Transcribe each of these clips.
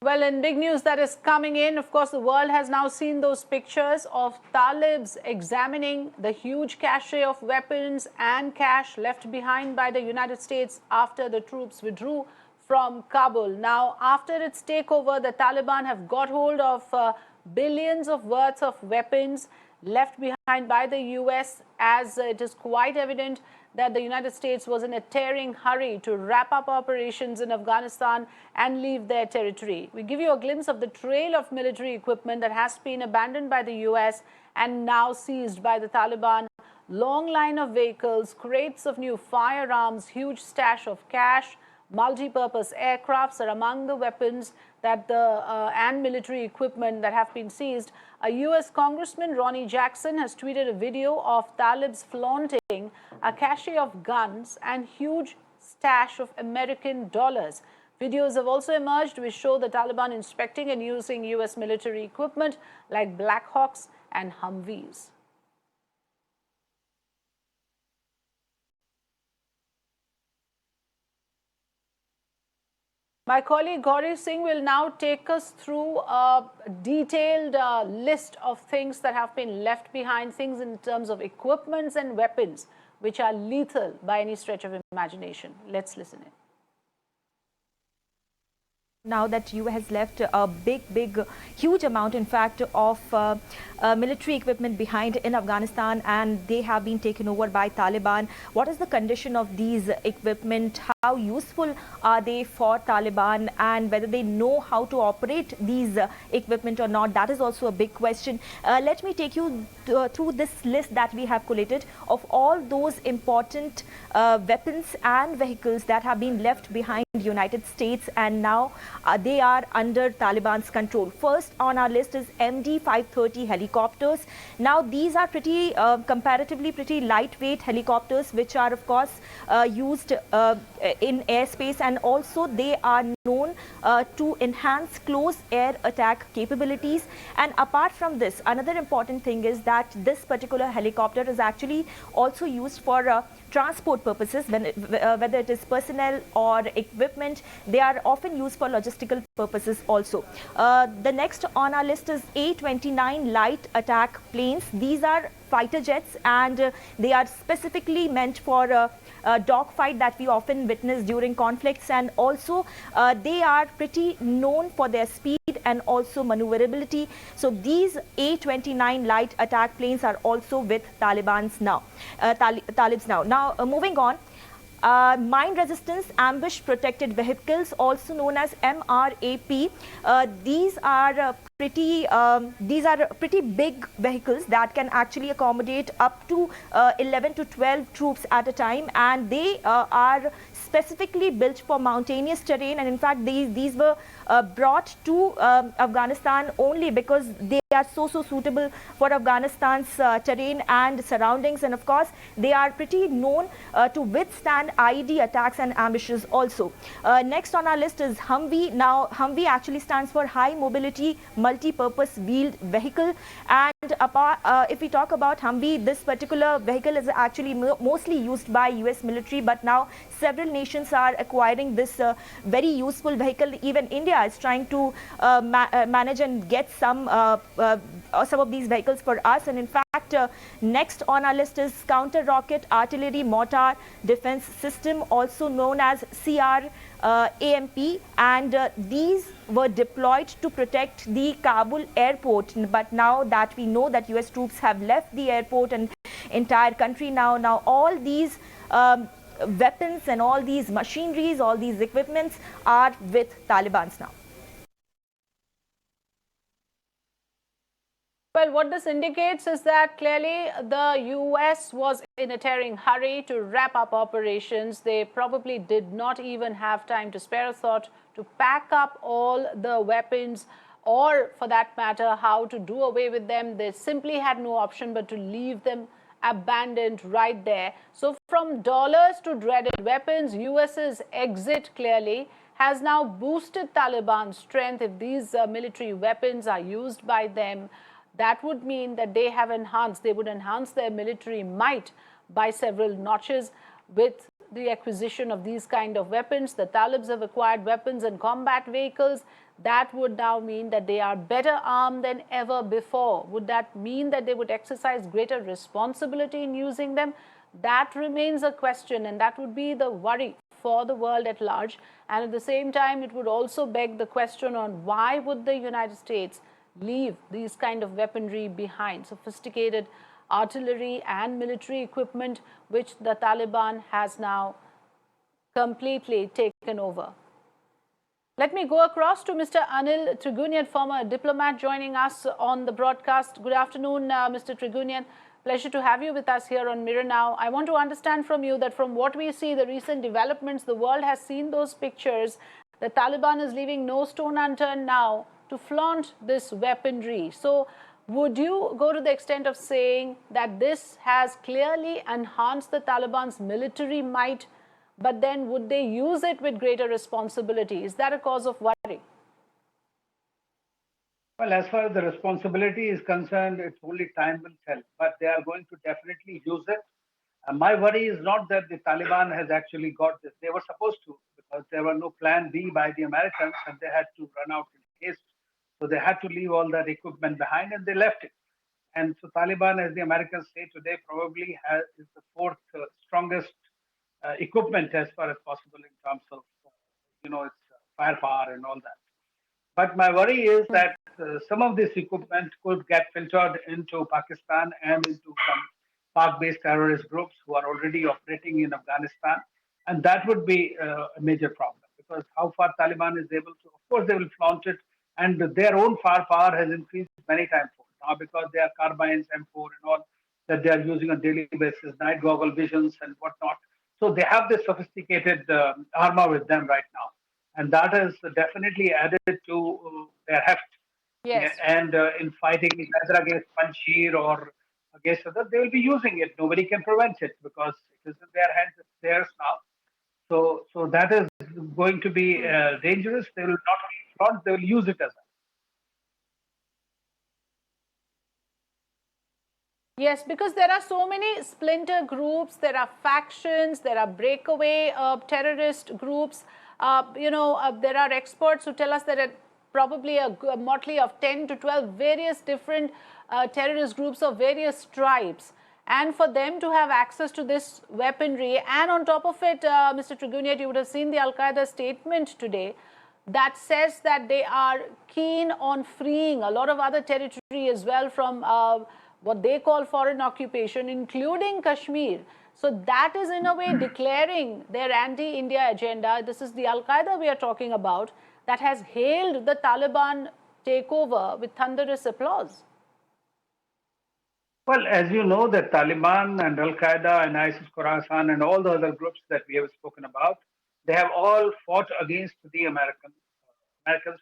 Well, in big news that is coming in, of course, the world has now seen those pictures of Talibs examining the huge cache of weapons and cash left behind by the United States after the troops withdrew from Kabul. Now, after its takeover, the Taliban have got hold of billions of worth of weapons left behind by the US, as it is quite evident that the United States was in a tearing hurry to wrap up operations in Afghanistan and leave their territory. We give you a glimpse of the trail of military equipment that has been abandoned by the US and now seized by the Taliban. Long line of vehicles, crates of new firearms, huge stash of cash, multi-purpose aircrafts are among the weapons that and military equipment that have been seized. A U.S. Congressman, Ronnie Jackson, has tweeted a video of Talibs flaunting a cache of guns and huge stash of American dollars. Videos have also emerged which show the Taliban inspecting and using U.S. military equipment like Black Hawks and Humvees. My colleague Gauri Singh will now take us through a detailed list of things that have been left behind, things in terms of equipments and weapons which are lethal by any stretch of imagination. Let's listen in. Now that US has left a huge amount, in fact, of military equipment behind in Afghanistan, and they have been taken over by Taliban. What is the condition of these equipment? How useful are they for Taliban, and whether they know how to operate these equipment or not? That is also a big question. Let me take you through this list that we have collated of all those important weapons and vehicles that have been left behind the United States, and now they are under Taliban's control. First on our list is MD-530 helicopters. Now these are comparatively pretty lightweight helicopters, which are of course used in airspace, and also they are known to enhance close air attack capabilities. And apart from this, another important thing is that this particular helicopter is actually also used for transport purposes, whether it is personnel or equipment. They are often used for logistical purposes also. The next on our list is A-29 light attack planes. These are fighter jets, and they are specifically meant for a dogfight that we often witness during conflicts, and also they are pretty known for their speed and also maneuverability. So these A-29 light attack planes are also with Talibans now. Talibs now. Now moving on. Mine resistance ambush protected vehicles, also known as MRAP. These are pretty big vehicles that can actually accommodate up to 11 to 12 troops at a time, and they are specifically built for mountainous terrain. And in fact, these were brought to Afghanistan only because they are so suitable for Afghanistan's terrain and surroundings, and of course they are pretty known to withstand IED attacks and ambushes also. Next on our list is Humvee. Now Humvee actually stands for High Mobility Multi-Purpose Wheeled Vehicle, and if we talk about Humvee, this particular vehicle is actually mostly used by US military, but now several nations are acquiring this very useful vehicle. Even India is trying to manage and get some of these vehicles for us. And in fact, next on our list is Counter Rocket Artillery Mortar Defense System, also known as CRAMP, and these were deployed to protect the Kabul airport. But now that we know that US troops have left the airport and entire country now all these weapons and all these machineries, all these equipments are with Talibans now. Well, what this indicates is that clearly the US was in a tearing hurry to wrap up operations. They probably did not even have time to spare a thought to pack up all the weapons, or for that matter, how to do away with them. They simply had no option but to leave them abandoned right there. So from dollars to dreaded weapons, US's exit clearly has now boosted Taliban's strength. If these military weapons are used by them, that would mean that they would enhance their military might by several notches. With the acquisition of these kind of weapons. The Talibs have acquired weapons and combat vehicles. That would now mean that they are better armed than ever before. Would that mean that they would exercise greater responsibility in using them? That remains a question, and that would be the worry for the world at large. And at the same time, it would also beg the question on why would the United States leave these kind of weaponry behind, sophisticated artillery and military equipment, which the Taliban has now completely taken over. Let me go across to Mr. Anil Trigunian, former diplomat, joining us on the broadcast. Good afternoon, Mr. Trigunian. Pleasure to have you with us here on Mirror Now. I want to understand from you that from what we see, the recent developments, the world has seen those pictures. The Taliban is leaving no stone unturned now to flaunt this weaponry. So would you go to the extent of saying that this has clearly enhanced the Taliban's military might, but then would they use it with greater responsibility? Is that a cause of worry? Well, as far as the responsibility is concerned, it's only time will tell, but they are going to definitely use it. My worry is not that the Taliban has actually got this. They were supposed to, because there were no plan B by the Americans and they had to run out in haste. So they had to leave all that equipment behind and they left it. And so Taliban, as the Americans say today, probably is the fourth strongest equipment as far as possible in terms of, its firepower and all that. But my worry is that some of this equipment could get filtered into Pakistan and into some Pak-based terrorist groups who are already operating in Afghanistan. And that would be a major problem because how far Taliban is able to, of course, they will flaunt it. And their own firepower has increased many times now because they are carbines, M4 and all that they are using on daily basis, night goggle visions and whatnot. So they have this sophisticated armor with them right now. And that has definitely added to their heft. Yes. And in fighting either against Panjshir or against others, they will be using it. Nobody can prevent it because it is in their hands, it's theirs now. So that is going to be dangerous. They will not be front, they will use it as a. Yes, because there are so many splinter groups, there are factions, there are breakaway terrorist groups. There are experts who tell us that probably a motley of 10 to 12 various different terrorist groups of various tribes. And for them to have access to this weaponry, and on top of it, Mr. Trigunian, you would have seen the Al-Qaeda statement today that says that they are keen on freeing a lot of other territory as well from what they call foreign occupation, including Kashmir. So that is in a way declaring their anti-India agenda. This is the Al-Qaeda we are talking about that has hailed the Taliban takeover with thunderous applause. Well, as you know, the Taliban and Al-Qaeda and ISIS Khorasan and all the other groups that we have spoken about, they have all fought against the Americans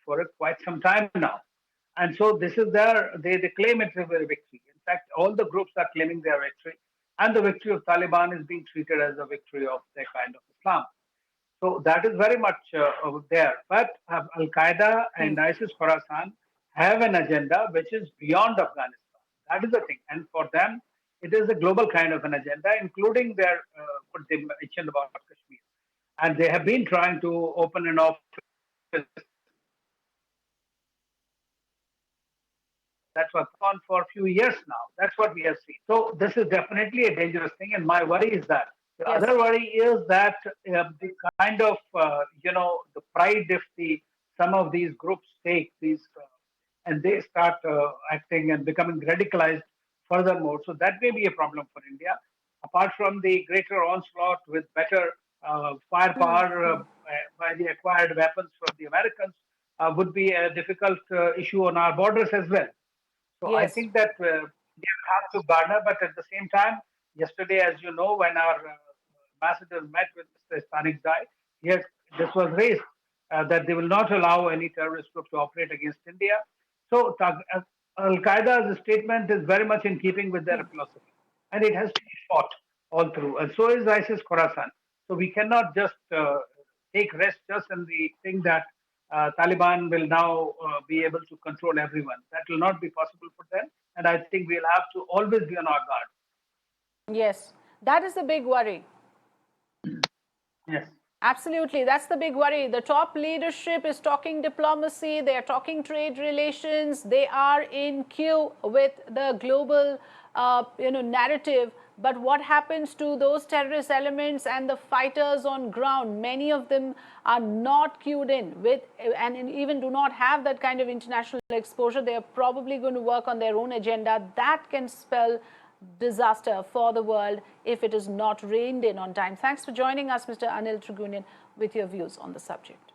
for quite some time now. And so this is they claim it's a victory. In fact, all the groups are claiming their victory. And the victory of Taliban is being treated as a victory of their kind of Islam. So that is very much there. But Al-Qaeda and ISIS Khorasan have an agenda which is beyond Afghanistan. That is the thing. And for them, it is a global kind of an agenda, including their what they mentioned about Kashmir. And they have been trying to open an office. That's what's on for a few years now. That's what we have seen. So this is definitely a dangerous thing. And my worry is that. The other worry is that the kind of, the pride if some of these groups take these and they start acting and becoming radicalized furthermore. So that may be a problem for India. Apart from the greater onslaught with better firepower by the acquired weapons from the Americans would be a difficult issue on our borders as well. So I think that they have to garner, but at the same time, yesterday, as you know, when our ambassador met with Mr. Stanik Zai, this was raised that they will not allow any terrorist group to operate against India. So Al-Qaeda's statement is very much in keeping with their philosophy, and it has to be fought all through. And so is ISIS Khorasan. So we cannot just take rest just in the thing that Taliban will now be able to control everyone. That will not be possible for them. And I think we'll have to always be on our guard. Yes, that is the big worry. Yes. Absolutely. That's the big worry. The top leadership is talking diplomacy. They are talking trade relations. They are in queue with the global, narrative. But what happens to those terrorist elements and the fighters on ground? Many of them are not queued in with and even do not have that kind of international exposure. They are probably going to work on their own agenda. That can spell disaster for the world if it is not reined in on time. Thanks for joining us, Mr. Anil Trigunian, with your views on the subject.